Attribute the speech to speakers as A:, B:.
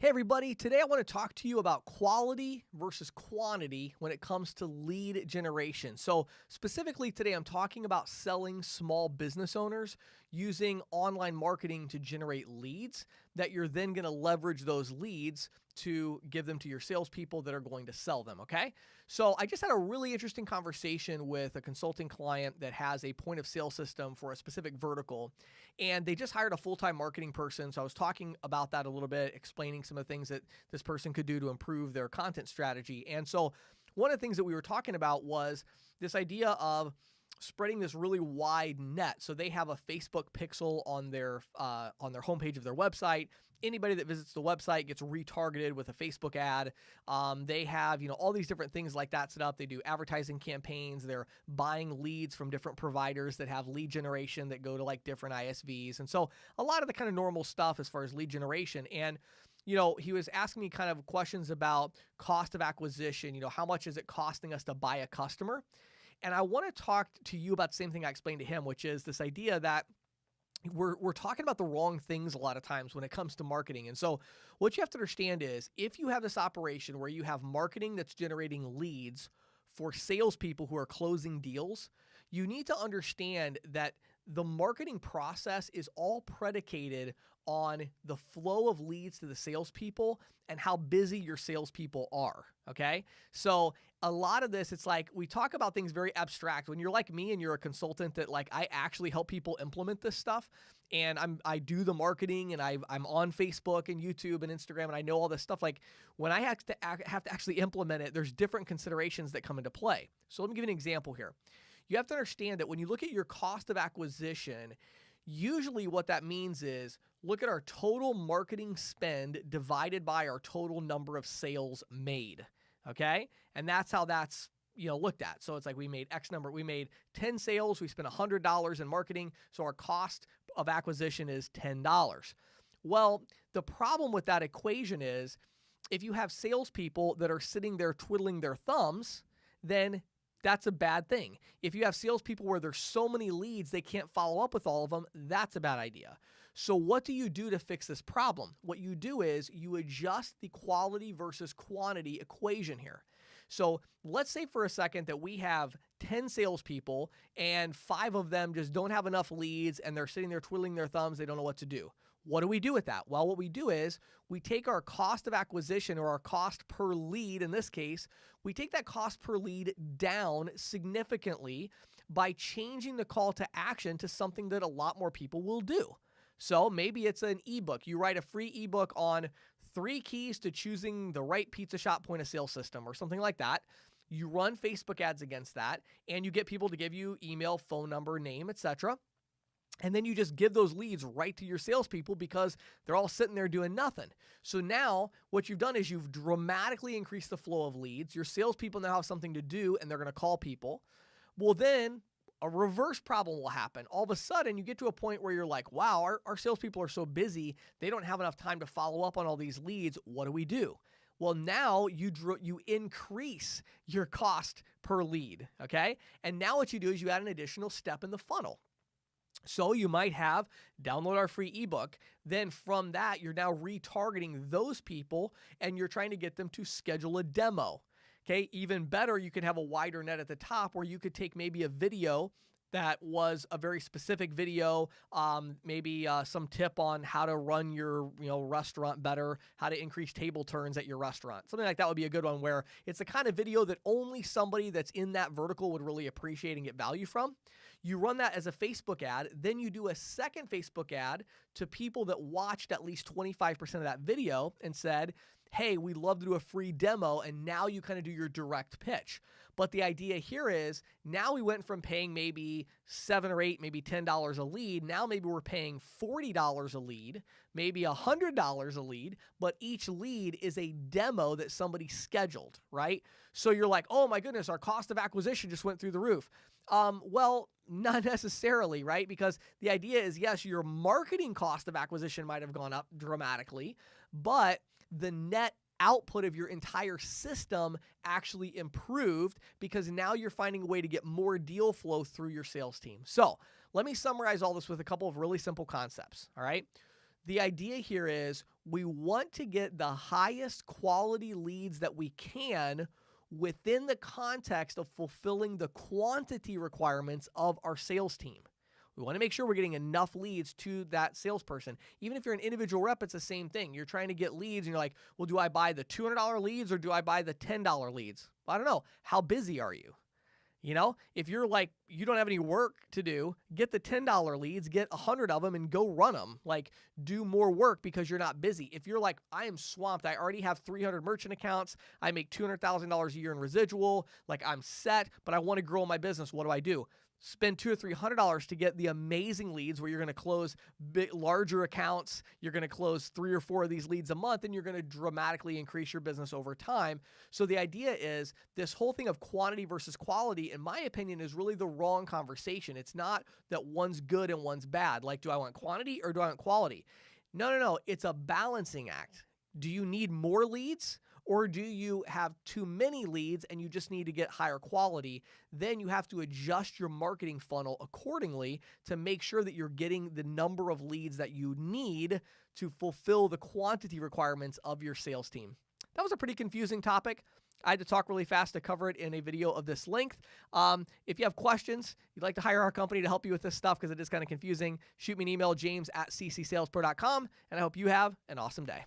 A: Hey everybody, today I want to talk to you about quality versus quantity when it comes to lead generation. So, specifically today, I'm talking about selling small business owners using online marketing to generate leads that you're then going to leverage those leads to give them to your salespeople that are going to sell them. Okay. So, I just had a really interesting conversation with a consulting client that has a point of sale system for a specific vertical, and they just hired a full-time marketing person. So I was talking about that a little bit, explaining some of the things that this person could do to improve their content strategy. And so one of the things that we were talking about was this idea of spreading this really wide net. So they have a Facebook pixel on their homepage of their website. Anybody that visits the website gets retargeted with a Facebook ad. They have, all these different things like that set up. They do advertising campaigns. They're buying leads from different providers that have lead generation that go to like different ISVs. And so a lot of the kind of normal stuff as far as lead generation. And he was asking me kind of questions about cost of acquisition. How much is it costing us to buy a customer? And I want to talk to you about the same thing I explained to him, which is this idea that we're talking about the wrong things a lot of times when it comes to marketing. And so what you have to understand is if you have this operation where you have marketing that's generating leads for salespeople who are closing deals, you need to understand that the marketing process is all predicated on the flow of leads to the salespeople and how busy your salespeople are. Okay. So a lot of this, it's like we talk about things very abstract. When you're like me and you're a consultant that like I actually help people implement this stuff, and I do the marketing and I'm on Facebook and YouTube and Instagram and I know all this stuff. Like when I have to actually implement it, there's different considerations that come into play. So let me give you an example here. You have to understand that when you look at your cost of acquisition, usually what that means is look at our total marketing spend divided by our total number of sales made. Okay. And that's how that's, looked at. So it's like we made X number, we made 10 sales, we spent $100 in marketing. So our cost of acquisition is $10. Well, the problem with that equation is if you have salespeople that are sitting there twiddling their thumbs, then that's a bad thing. If you have salespeople where there's so many leads, they can't follow up with all of them, that's a bad idea. So what do you do to fix this problem? What you do is you adjust the quality versus quantity equation here. So let's say for a second that we have 10 salespeople and 5 of them just don't have enough leads and they're sitting there twiddling their thumbs. They don't know what to do. What do we do with that? Well, what we do is we take our cost of acquisition, or our cost per lead in this case, we take that cost per lead down significantly by changing the call to action to something that a lot more people will do. So maybe it's an ebook. You write a free ebook on 3 keys to choosing the right pizza shop point of sale system or something like that. You run Facebook ads against that, and you get people to give you email, phone number, name, etc. And then you just give those leads right to your salespeople because they're all sitting there doing nothing. So now what you've done is you've dramatically increased the flow of leads. Your salespeople now have something to do and they're going to call people. Well, then a reverse problem will happen. All of a sudden you get to a point where you're like, wow, our salespeople are so busy. They don't have enough time to follow up on all these leads. What do we do? Well, now you increase your cost per lead. Okay. And now what you do is you add an additional step in the funnel. So you might have download our free ebook. Then from that, you're now retargeting those people and you're trying to get them to schedule a demo. Okay. Even better, you can have a wider net at the top where you could take maybe a video that was a very specific video, maybe some tip on how to run your restaurant better, how to increase table turns at your restaurant. Something like that would be a good one where it's the kind of video that only somebody that's in that vertical would really appreciate and get value from. You run that as a Facebook ad, then you do a second Facebook ad to people that watched at least 25% of that video and said, hey, we'd love to do a free demo, and now you kind of do your direct pitch. But the idea here is now we went from paying maybe $7 or $8, maybe $10 a lead. Now maybe we're paying $40 a lead, maybe $100 a lead, but each lead is a demo that somebody scheduled, right? So you're like, oh my goodness, our cost of acquisition just went through the roof. Well, not necessarily, right? Because the idea is, yes, your marketing cost of acquisition might have gone up dramatically, but the net output of your entire system actually improved because now you're finding a way to get more deal flow through your sales team. So let me summarize all this with a couple of really simple concepts. All right. The idea here is we want to get the highest quality leads that we can within the context of fulfilling the quantity requirements of our sales team. We want to make sure we're getting enough leads to that salesperson. Even if you're an individual rep, it's the same thing. You're trying to get leads and you're like, well, do I buy the $200 leads or do I buy the $10 leads? I don't know. How busy are you? You know, if you're like, you don't have any work to do, get the $10 leads, get 100 of them and go run them. Like, do more work because you're not busy. If you're like, I am swamped, I already have 300 merchant accounts, I make $200,000 a year in residual, like I'm set, but I want to grow my business, what do? Spend $200 or $300 to get the amazing leads where you're going to close larger accounts. You're going to close 3 or 4 of these leads a month, and you're going to dramatically increase your business over time. So the idea is this whole thing of quantity versus quality, in my opinion, is really the wrong conversation. It's not that one's good and one's bad. Like, do I want quantity or do I want quality? No. It's a balancing act. Do you need more leads? Or do you have too many leads and you just need to get higher quality? Then you have to adjust your marketing funnel accordingly to make sure that you're getting the number of leads that you need to fulfill the quantity requirements of your sales team. That was a pretty confusing topic. I had to talk really fast to cover it in a video of this length. If you have questions, you'd like to hire our company to help you with this stuff because it is kind of confusing, shoot me an email, james@ccsalespro.com, and I hope you have an awesome day.